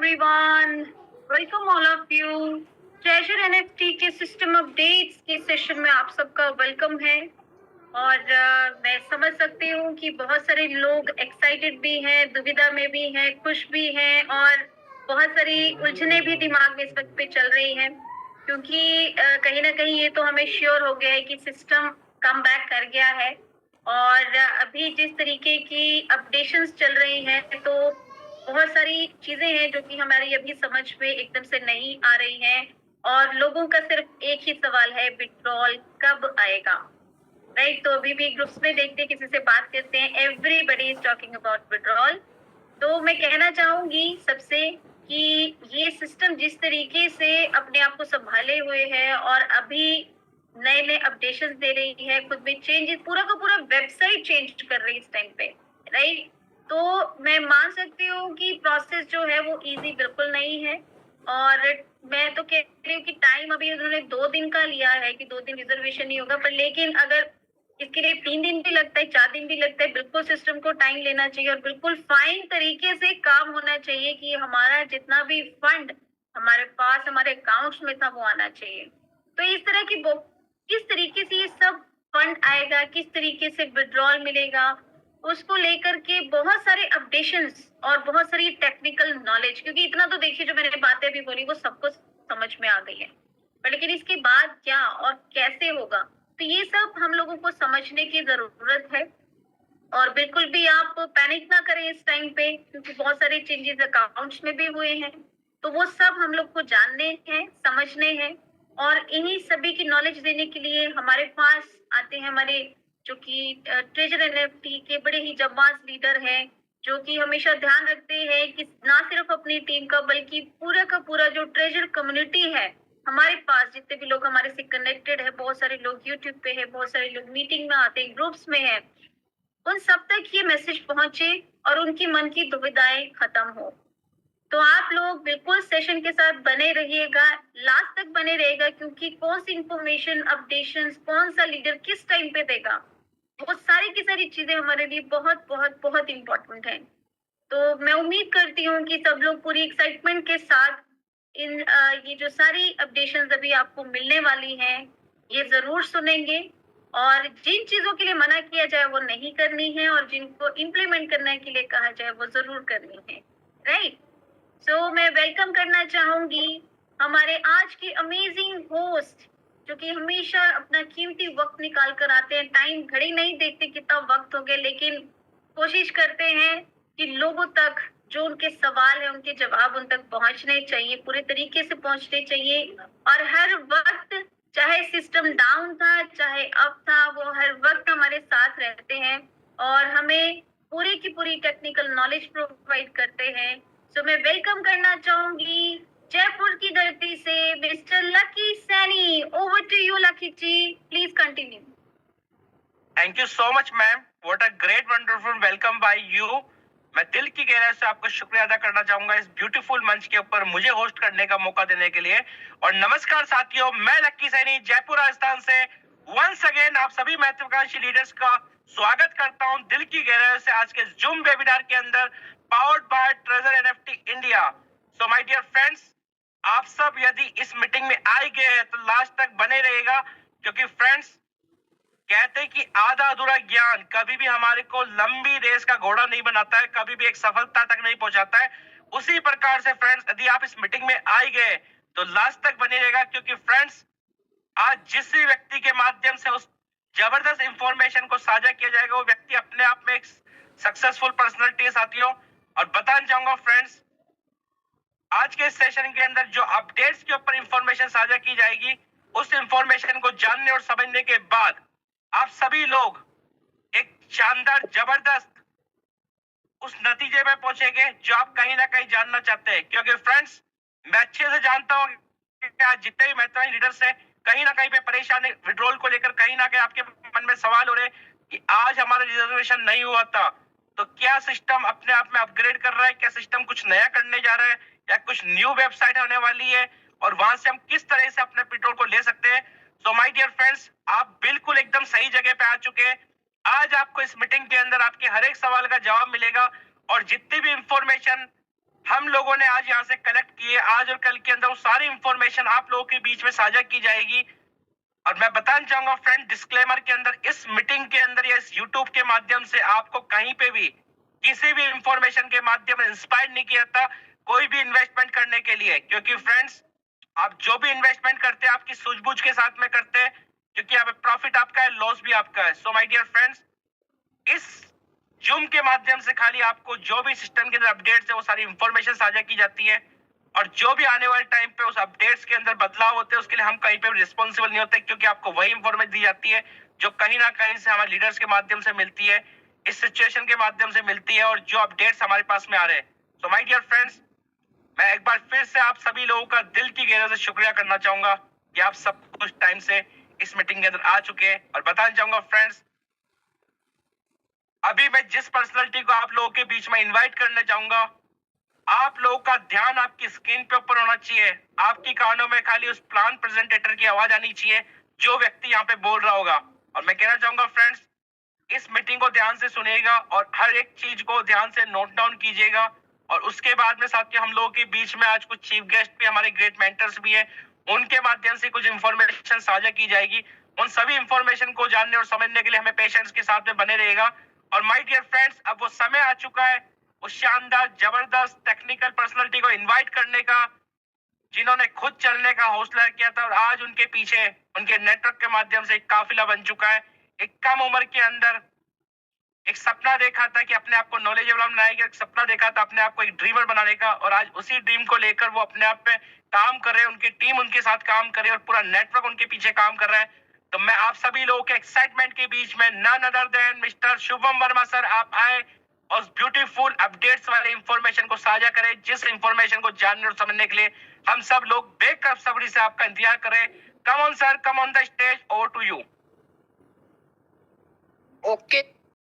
everyone. Welcome all of you. Treasure NFT के system updates के session में आप सबका वेलकम है। और मैं समझ सकती हूँ कि बहुत सारे लोग एक्साइटेड भी हैं, दुविधा में भी हैं, खुश भी हैं और बहुत सारी उलझने भी दिमाग में इस वक्त पे चल रही हैं, क्योंकि कहीं ना कहीं ये तो हमें श्योर हो गया है कि सिस्टम कम बैक कर गया है। और अभी जिस तरीके की अपडेशंस चल रही हैं, तो बहुत सारी चीजें हैं जो कि हमारी अभी समझ में एकदम से नहीं आ रही हैं, और लोगों का सिर्फ एक ही सवाल है, विड्रॉल कब आएगा। राइट, तो अभी भी ग्रुप्स में देखते हैं, किसी से बात करते हैं, everybody is talking about withdrawal. तो मैं कहना चाहूंगी सबसे कि ये सिस्टम जिस तरीके से अपने आप को संभाले हुए है और अभी नए नए अपडेशन दे रही है, खुद में चेंजेस, पूरा का पूरा वेबसाइट चेंज कर रही है इस टाइम पे। राइट, तो मैं मान सकती हूँ कि प्रोसेस जो है वो इजी बिल्कुल नहीं है। और मैं तो कह रही हूँ कि टाइम अभी उन्होंने 2 दिन का लिया है कि 2 दिन रिजर्वेशन नहीं होगा, पर लेकिन अगर इसके लिए 3 दिन भी लगता है, 4 दिन भी लगता है, बिल्कुल सिस्टम को टाइम लेना चाहिए और बिल्कुल फाइन तरीके से काम होना चाहिए कि हमारा जितना भी फंड हमारे पास हमारे अकाउंट्स में था वो आना चाहिए। तो इस तरह की किस तरीके से ये सब फंड आएगा, किस तरीके से विड्रॉल मिलेगा, उसको लेकर के बहुत सारे अपडेशंस और बहुत सारी टेक्निकल नॉलेज, क्योंकि इतना तो देखिए जो मैंने बातें भी बोली वो सबको समझ में आ गई है, पर लेकिन इसके बाद क्या और कैसे होगा, तो ये सब हम लोगों को समझने की जरूरत है। और बिल्कुल भी आप पैनिक ना करें इस टाइम पे, क्योंकि बहुत सारे चेंजेस अकाउंट्स में भी हुए हैं, तो वो सब हम लोग को जानने हैं, समझने हैं। और इन्हीं सभी की नॉलेज देने के लिए हमारे पास आते हैं हमारे जो कि ट्रेजर एनएफटी के बड़े ही जाबाज लीडर हैं, जो कि हमेशा ध्यान रखते हैं कि ना सिर्फ अपनी टीम का बल्कि पूरा का पूरा जो ट्रेजर कम्युनिटी है हमारे पास, जितने भी लोग हमारे से कनेक्टेड है, बहुत सारे लोग यूट्यूब पे है, बहुत सारे लोग मीटिंग में आते हैं, ग्रुप्स में है, उन सब तक ये मैसेज पहुंचे और उनकी मन की दुविधाएं खत्म हो। तो आप लोग बिल्कुल सेशन के साथ बने रहिएगा, लास्ट तक बने रहेगा, क्योंकि कौन सी इंफॉर्मेशन अपडेशन कौन सा लीडर किस टाइम पे देगा, वो सारी की सारी चीजें हमारे लिए बहुत बहुत बहुत इंपॉर्टेंट है। तो मैं उम्मीद करती हूँ कि सब लोग पूरी एक्साइटमेंट के साथ इन ये जो सारी अपडेशंस अभी आपको मिलने वाली हैं ये जरूर सुनेंगे, और जिन चीजों के लिए मना किया जाए वो नहीं करनी है, और जिनको इम्प्लीमेंट करने के लिए कहा जाए वो जरूर करनी है। राइट, सो मैं वेलकम करना चाहूंगी हमारे आज के अमेजिंग होस्ट, जो कि हमेशा अपना कीमती वक्त निकाल कर आते हैं। टाइम घड़ी नहीं देखते कितना वक्त हो गया, लेकिन कोशिश करते हैं कि लोगों तक जो उनके सवाल है उनके जवाब उन तक पहुंचने चाहिए, पूरे तरीके से पहुंचने चाहिए। और हर वक्त, चाहे सिस्टम डाउन था चाहे अप था, वो हर वक्त हमारे साथ रहते हैं और हमें पूरी की पूरी टेक्निकल नॉलेज प्रोवाइड करते हैं। सो मैं वेलकम करना चाहूंगी जयपुर की धरती से mister Lucky Saini. Over to you Lucky ji, please continue. Thank you so much ma'am, what a great wonderful welcome by you. मैं दिल की गहराई से आपका शुक्रिया अदा करना चाहूंगा इस ब्यूटीफुल मंच के ऊपर मुझे होस्ट करने का मौका देने के लिए। और नमस्कार साथियों, मैं लक्की सैनी जयपुर राजस्थान से वंस अगेन आप सभी महत्वाकांक्षी लीडर्स का स्वागत करता हूं दिल की गहराई से आज के जूम वेबिनार के अंदर, powered by treasure NFT India. So my dear friends, आप सब यदि इस मीटिंग में आए गए हैं तो लास्ट तक बने रहेगा, क्योंकि फ्रेंड्स कहते हैं कि आधा अधूरा ज्ञान कभी भी हमारे को लंबी रेस का घोड़ा नहीं बनाता है, कभी भी एक सफलता तक नहीं पहुंचाता है। उसी प्रकार से फ्रेंड्स, यदि आप इस मीटिंग में आए गए तो लास्ट तक बने रहेगा, क्योंकि फ्रेंड्स आज जिस भी व्यक्ति के माध्यम से उस जबरदस्त इंफॉर्मेशन को साझा किया जाएगा वो व्यक्ति अपने आप में एक सक्सेसफुल पर्सनैलिटी है साथियों। और बताना चाहूंगा फ्रेंड्स, आज के सेशन के अंदर जो अपडेट्स के ऊपर इंफॉर्मेशन साझा की जाएगी, उस इंफॉर्मेशन को जानने और समझने के बाद आप सभी लोग एक शानदार जबरदस्त उस नतीजे में पहुंचेंगे जो आप कहीं ना कहीं जानना चाहते हैं। क्योंकि फ्रेंड्स, मैं अच्छे से जानता हूं कि आज जितने भी महत्वपूर्ण लीडर्स हैं कहीं ना कहीं पे परेशानी विड्रॉल को लेकर, कहीं ना कहीं आपके मन में सवाल हो रहे कि आज हमारा रिजर्वेशन नहीं हुआ था तो क्या सिस्टम अपने आप में अपग्रेड कर रहा है, क्या सिस्टम कुछ नया करने जा रहा है, या कुछ न्यू वेबसाइट होने वाली है और वहां से हम किस तरह से अपने पेट्रोल को ले सकते हैं। सो माय डियर फ्रेंड्स, आप बिल्कुल एकदम सही जगह पे आ चुके हैं। आज आपको इस मीटिंग के अंदर आपके हर एक सवाल का जवाब मिलेगा और जितनी भी इंफॉर्मेशन हम लोगों ने आज यहाँ से कलेक्ट किए, आज और कल के अंदर वो सारी इंफॉर्मेशन आप लोगों के बीच में साझा की जाएगी। और मैं बताना चाहूंगा फ्रेंड, डिस्क्लेमर के अंदर, इस मीटिंग के अंदर या इस यूट्यूब के माध्यम से आपको कहीं पे भी किसी भी इंफॉर्मेशन के माध्यम से इंस्पायर नहीं किया था कोई भी इन्वेस्टमेंट करने के लिए, क्योंकि फ्रेंड्स आप जो भी इन्वेस्टमेंट करते हैं आपकी सूझबूझ के साथ में करते हैं, क्योंकि यहाँ पे प्रॉफिट आपका है, लॉस भी आपका है। सो माय डियर फ्रेंड्स, इस जूम के माध्यम से खाली आपको जो भी सिस्टम के अंदर अपडेट्स है वो सारी इंफॉर्मेशन साझा की जाती है, और जो भी आने वाले टाइम पे उस अपडेट्स के अंदर बदलाव होते हैं उसके लिए हम कहीं पे भी रिस्पॉन्सिबल नहीं होते, क्योंकि आपको वही इंफॉर्मेशन दी जाती है जो कहीं ना कहीं से हमारे लीडर्स के माध्यम से मिलती है, इस सिचुएशन के माध्यम से मिलती है, और जो अपडेट्स हमारे पास में आ रहे हैं। सो माय डियर फ्रेंड्स, मैं एक बार फिर से आप सभी लोगों का दिल की गहराई से शुक्रिया करना चाहूंगा कि आप सब कुछ टाइम से इस मीटिंग के अंदर आ चुके हैं। और बताना चाहूंगा फ्रेंड्स, अभी मैं जिस पर्सनालिटी को आप लोगों के बीच में इनवाइट करने चाहूंगा, आप लोगों का ध्यान आपकी स्क्रीन पे ऊपर होना चाहिए, आपकी कानों में खाली उस प्लान प्रेजेंटेटर की आवाज आनी चाहिए जो व्यक्ति यहाँ पे बोल रहा होगा। और मैं कहना चाहूंगा फ्रेंड्स, इस मीटिंग को ध्यान से सुनिएगा और हर एक चीज को ध्यान से नोट डाउन कीजिएगा। और उसके बाद में साथ हम लोगों के बीच में आज कुछ चीफ गेस्ट भी, हमारे ग्रेट मेंटर्स भी है, उनके माध्यम से कुछ इंफॉर्मेशन साझा की जाएगी। उन सभी इंफॉर्मेशन को जानने और समझने के लिए हमें पेशेंस के साथ में बने रहेगा। और माय डियर फ्रेंड्स, अब वो समय आ चुका है उस शानदार जबरदस्त टेक्निकल पर्सनालिटी को इनवाइट करने का, जिन्होंने खुद चलने का हौसला किया था और आज उनके पीछे उनके नेटवर्क के माध्यम से एक काफिला बन चुका है। एक कम उम्र के अंदर एक सपना देखा था कि अपने आप को नॉलेजेबल बनाएगा, एक सपना देखा था अपने आप को एक ड्रीमर बनाने का, और आज उसी ड्रीम को लेकर वो अपने आप पे काम कर रहे हैं, उनकी टीम उनके साथ काम कर रही है और पूरा नेटवर्क उनके पीछे काम कर रहा है। तो मैं आप सभी लोगों के एक्साइटमेंट के बीच में none other than mister Shubham Verma sir, आप आए और उस ब्यूटीफुल अपडेट्स वाले इंफॉर्मेशन को साझा करें, जिस इंफॉर्मेशन को जानने और समझने के लिए हम सब लोग बेसब्री से आपका इंतजार करें। Come on sir, come on the stage, over to you. Okay